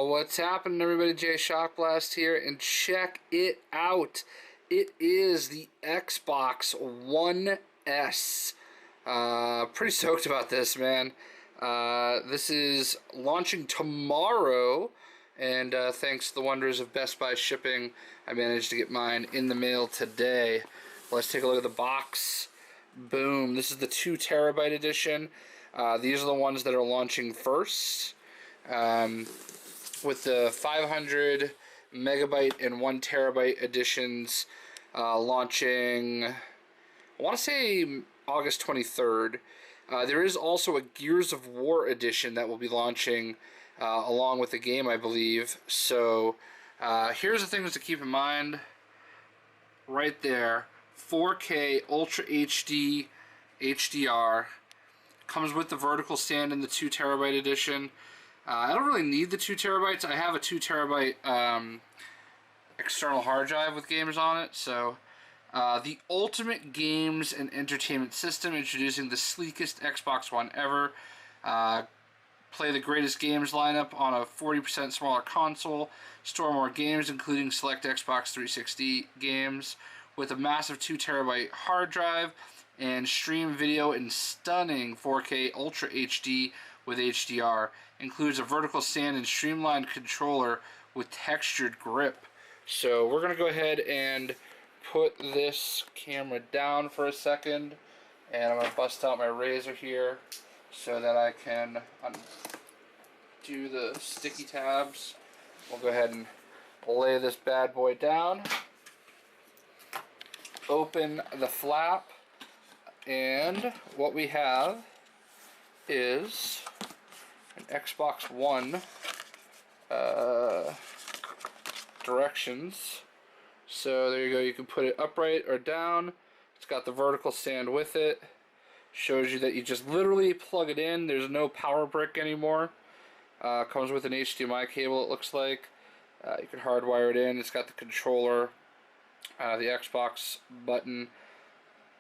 What's happening, everybody? Jay Shockblast here, and check it out. It is the Xbox One S. Pretty stoked about this, man. This is launching tomorrow, and thanks to the wonders of Best Buy shipping, I managed to get mine in the mail today. Let's take a look at the box. Boom. This is the 2 terabyte edition. These are the ones that are launching first. With the 500 megabyte and 1 terabyte editions launching, I want to say August 23rd. There is also a Gears of War edition that will be launching along with the game, I believe. So here's the things to keep in mind. Right there, 4K Ultra HD HDR. Comes with the vertical stand in the 2 terabyte edition. I don't really need the 2 terabytes. I have a 2 terabyte external hard drive with games on it. So, the ultimate games and entertainment system, introducing the sleekest Xbox One ever. Play the greatest games lineup on a 40% smaller console. Store more games, including select Xbox 360 games, with a massive 2 terabyte hard drive. And stream video in stunning 4K Ultra HD with HDR. Includes a vertical stand and streamlined controller with textured grip. So we're going to go ahead and put this camera down for a second. And I'm going to bust out my razor here so that I can undo the sticky tabs. We'll go ahead and lay this bad boy down. Open the flap. And what we have is an Xbox One directions. So there you go, you can put it upright or down. It's got the vertical stand with it. Shows you that you just literally plug it in. There's no power brick anymore. Comes with an HDMI cable, it looks like. You can hardwire it in. It's got the controller, the Xbox button,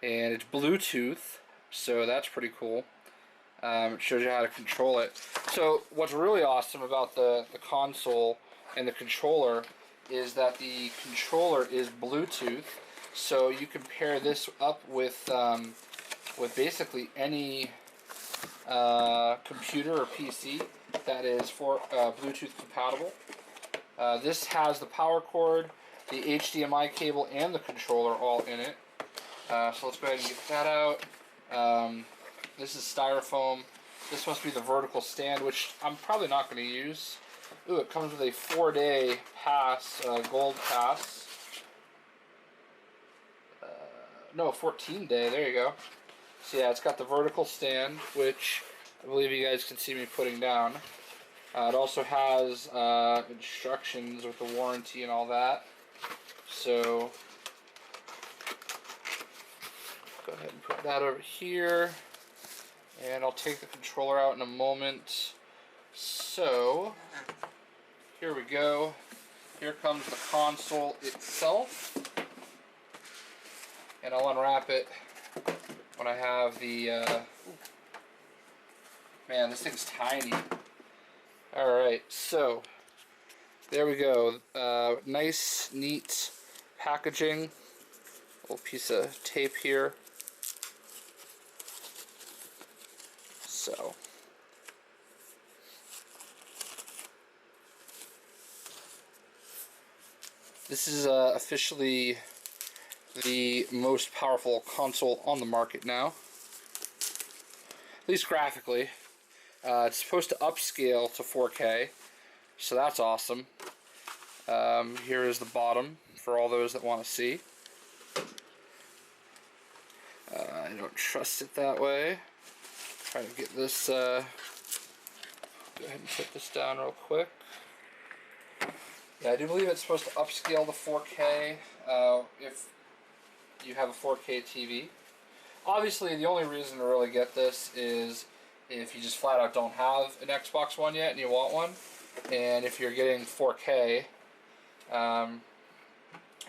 and it's Bluetooth, so that's pretty cool. It shows you how to control it. So what's really awesome about the console and the controller is that the controller is Bluetooth, so you can pair this up with basically any computer or PC that is for Bluetooth compatible. This has the power cord, the HDMI cable, and the controller all in it. So let's go ahead and get that out. This is styrofoam. This must be the vertical stand, which I'm probably not going to use. Ooh, it comes with a 4-day pass, gold pass. No, 14-day, there you go. So yeah, it's got the vertical stand, which I believe you guys can see me putting down. It also has instructions with the warranty and all that. So go ahead and put that over here, and I'll take the controller out in a moment. So here we go. Here comes the console itself, and I'll unwrap it when I have the man, this thing's tiny. Alright, so there we go. Nice, neat packaging. Little piece of tape here. So this is officially the most powerful console on the market now, at least graphically. It's supposed to upscale to 4K, so that's awesome. Here is the bottom for all those that want to see. I don't trust it that way. Try to get this, go ahead and put this down real quick. Yeah, I do believe it's supposed to upscale to 4K if you have a 4K TV. Obviously, the only reason to really get this is if you just flat out don't have an Xbox One yet and you want one, and if you're getting 4K and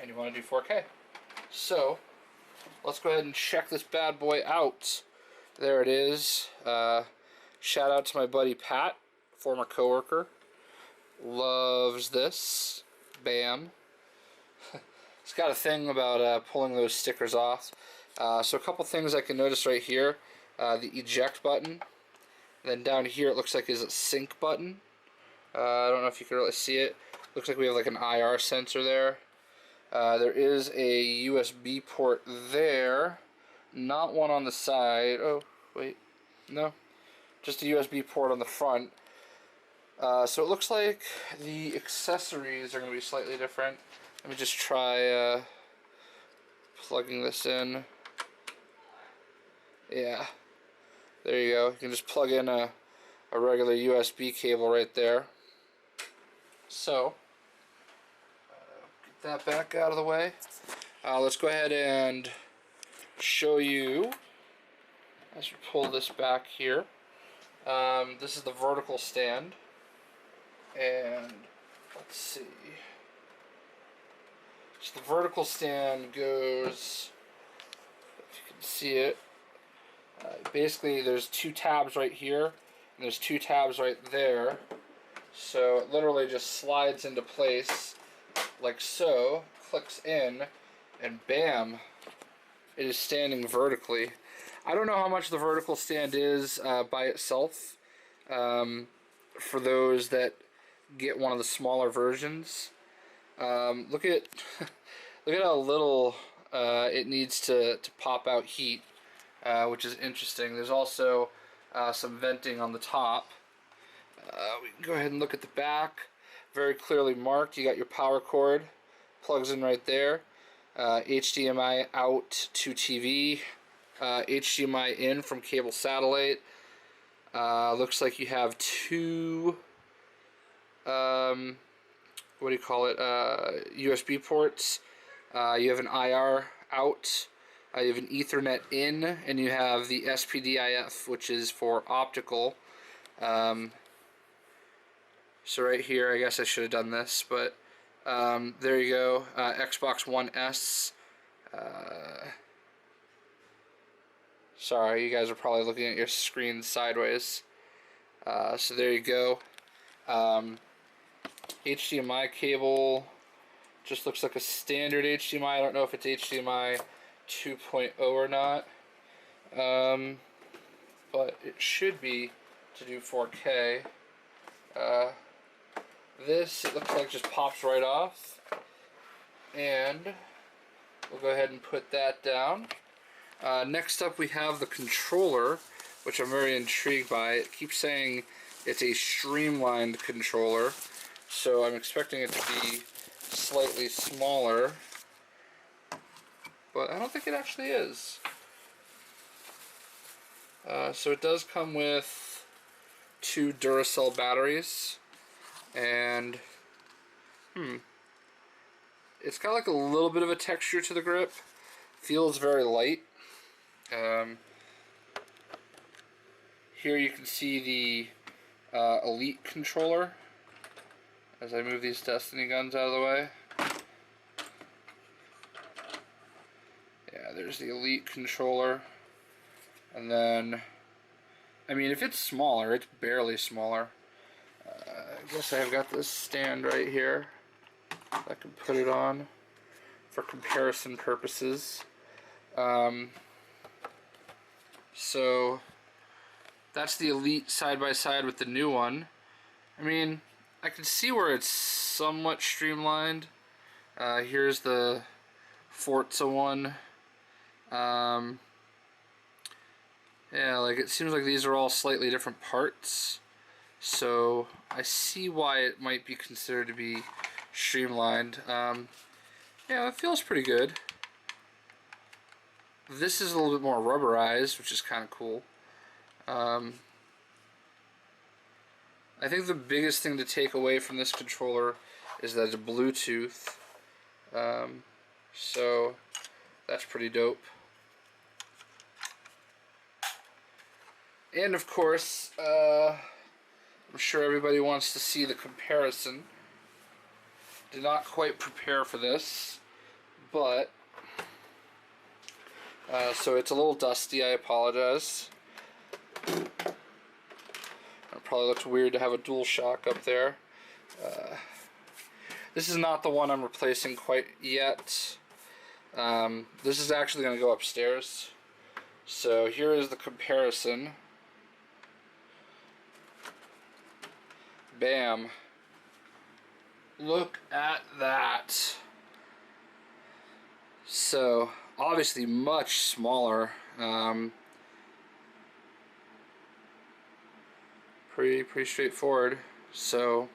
you want to do 4K. So let's go ahead and check this bad boy out. There it is. Shout out to my buddy Pat, former coworker. loves this. Bam. It's got a thing about pulling those stickers off. So a couple things I can notice right here. The eject button. Then down here it looks like is a sync button. I don't know if you can really see it. Looks like we have like an IR sensor there. There is a USB port there. Not one on the side. Oh, wait. No. Just a USB port on the front. So it looks like the accessories are going to be slightly different. Let me just try plugging this in. Yeah. There you go. You can just plug in a regular USB cable right there. So, get that back out of the way. Let's go ahead and show you, as we pull this back here. This is the vertical stand. And, let's see. So the vertical stand goes, if you can see it, basically there's two tabs right here, and there's two tabs right there. So it literally just slides into place, like so, clicks in, and bam, it is standing vertically. I don't know how much the vertical stand is by itself, for those that get one of the smaller versions. Look at look at how little it needs to pop out heat, which is interesting. There's also some venting on the top. We can go ahead and look at the back. Very clearly marked. You got your power cord, plugs in right there. HDMI out to TV. HDMI in from cable satellite. Looks like you have two what do you call it, USB ports. You have an IR out, you have an Ethernet in, and you have the SPDIF, which is for optical. So right here, I guess I should have done this, but there you go, Xbox One S. Sorry, you guys are probably looking at your screen sideways. So there you go. HDMI cable just looks like a standard HDMI. I don't know if it's HDMI 2.0 or not, but it should be to do 4K. This, it looks like, just pops right off, and we'll go ahead and put that down. Next up we have the controller, which I'm very intrigued by. It keeps saying it's a streamlined controller, so I'm expecting it to be slightly smaller, but I don't think it actually is. So it does come with two Duracell batteries, and it's got like a little bit of a texture to the grip. Feels very light. Here you can see the Elite controller as I move these Destiny guns out of the way. Yeah, there's the Elite controller. And then, I mean, if it's smaller, it's barely smaller. I guess I've got this stand right here. I can put it on for comparison purposes. So that's the Elite side by side with the new one. I mean, I can see where it's somewhat streamlined. Here's the Forza one. Yeah, like it seems like these are all slightly different parts. So I see why it might be considered to be streamlined. Yeah, it feels pretty good. This is a little bit more rubberized, which is kind of cool. I think the biggest thing to take away from this controller is that it's Bluetooth. So that's pretty dope. And of course, I'm sure everybody wants to see the comparison. Did not quite prepare for this, but so it's a little dusty, I apologize. It probably looks weird to have a DualShock up there. This is not the one I'm replacing quite yet. This is actually going to go upstairs. So here is the comparison. Bam. Look at that. So obviously much smaller. Pretty straightforward. So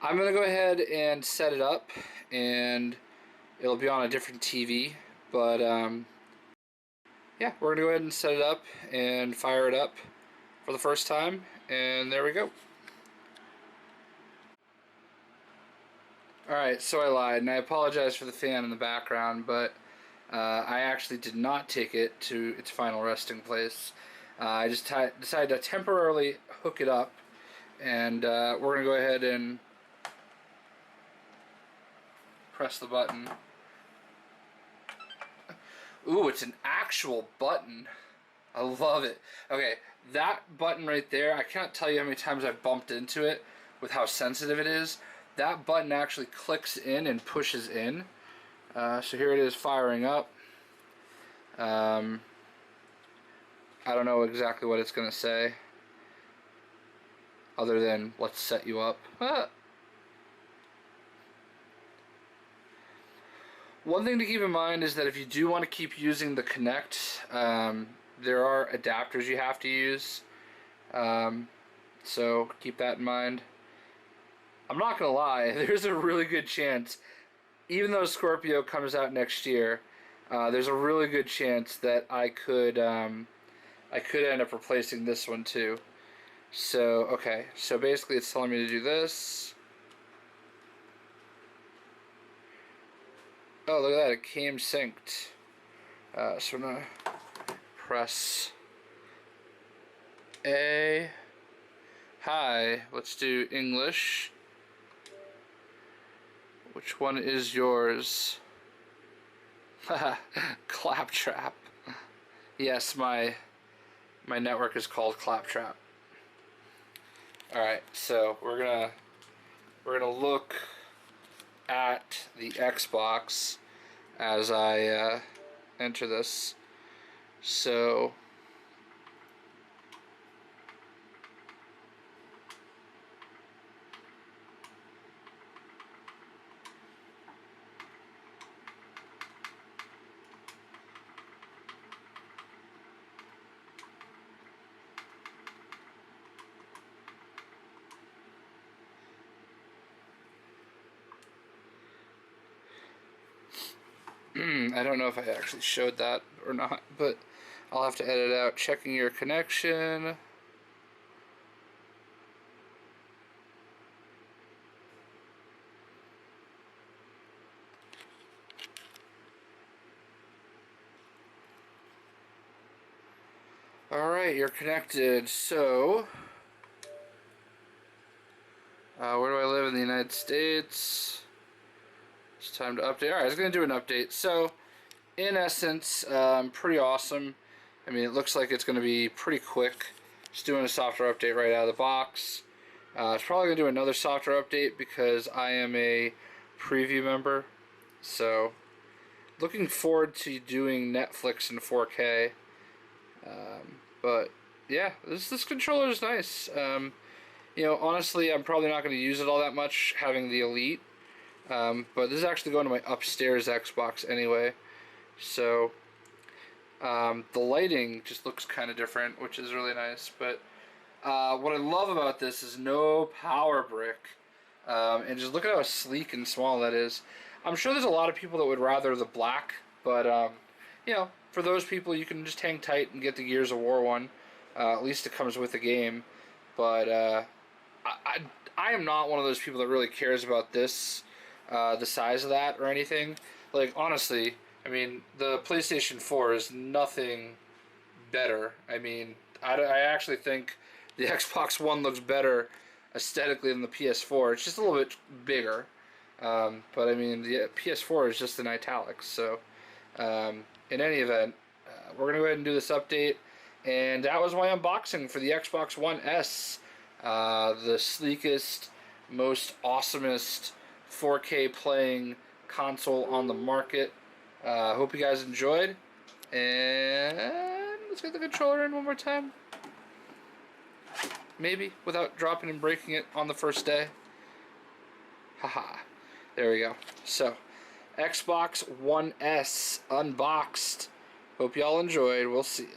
I'm gonna go ahead and set it up, and it'll be on a different TV. But yeah, we're gonna go ahead and set it up and fire it up for the first time, and there we go. Alright, so I lied, and I apologize for the fan in the background, but I actually did not take it to its final resting place. I just decided to temporarily hook it up, and we're going to go ahead and press the button. Ooh, it's an actual button. I love it. Okay, that button right there, I can't tell you how many times I've bumped into it with how sensitive it is. That button actually clicks in and pushes in. So here it is firing up. I don't know exactly what it's going to say, other than let's set you up. One thing to keep in mind is that if you do want to keep using the Kinect, there are adapters you have to use. So keep that in mind. I'm not going to lie, there's a really good chance, even though Scorpio comes out next year, there's a really good chance that I could end up replacing this one too. So, okay, so basically it's telling me to do this. Oh, look at that, it came synced. So I'm gonna press A. Hi, let's do English. Which one is yours? Claptrap. Yes, my network is called Claptrap. Alright, so we're gonna look at the Xbox as I enter this. So I don't know if I actually showed that or not, but I'll have to edit out. Checking your connection. Alright, you're connected. So, where do I live in the United States? It's time to update. Alright, I was going to do an update. So, in essence, pretty awesome. I mean, it looks like it's going to be pretty quick. Just doing a software update right out of the box. It's probably going to do another software update because I am a preview member. So, looking forward to doing Netflix in 4K. But, yeah, this controller is nice. You know, honestly, I'm probably not going to use it all that much, having the Elite. But this is actually going to my upstairs Xbox anyway. So, the lighting just looks kind of different, which is really nice. But what I love about this is no power brick. And just look at how sleek and small that is. I'm sure there's a lot of people that would rather the black, but you know, for those people, you can just hang tight and get the Gears of War one. At least it comes with the game. But I am not one of those people that really cares about this, the size of that or anything. Like, honestly, I mean, the PlayStation 4 is nothing better. I mean, I actually think the Xbox One looks better aesthetically than the PS4. It's just a little bit bigger. But, I mean, the PS4 is just in italics. So, in any event, we're going to go ahead and do this update. And that was my unboxing for the Xbox One S. The sleekest, most awesomest 4K playing console on the market. Hope you guys enjoyed. And let's get the controller in one more time. Maybe without dropping and breaking it on the first day. Haha. There we go. So, Xbox One S unboxed. Hope y'all enjoyed. We'll see ya.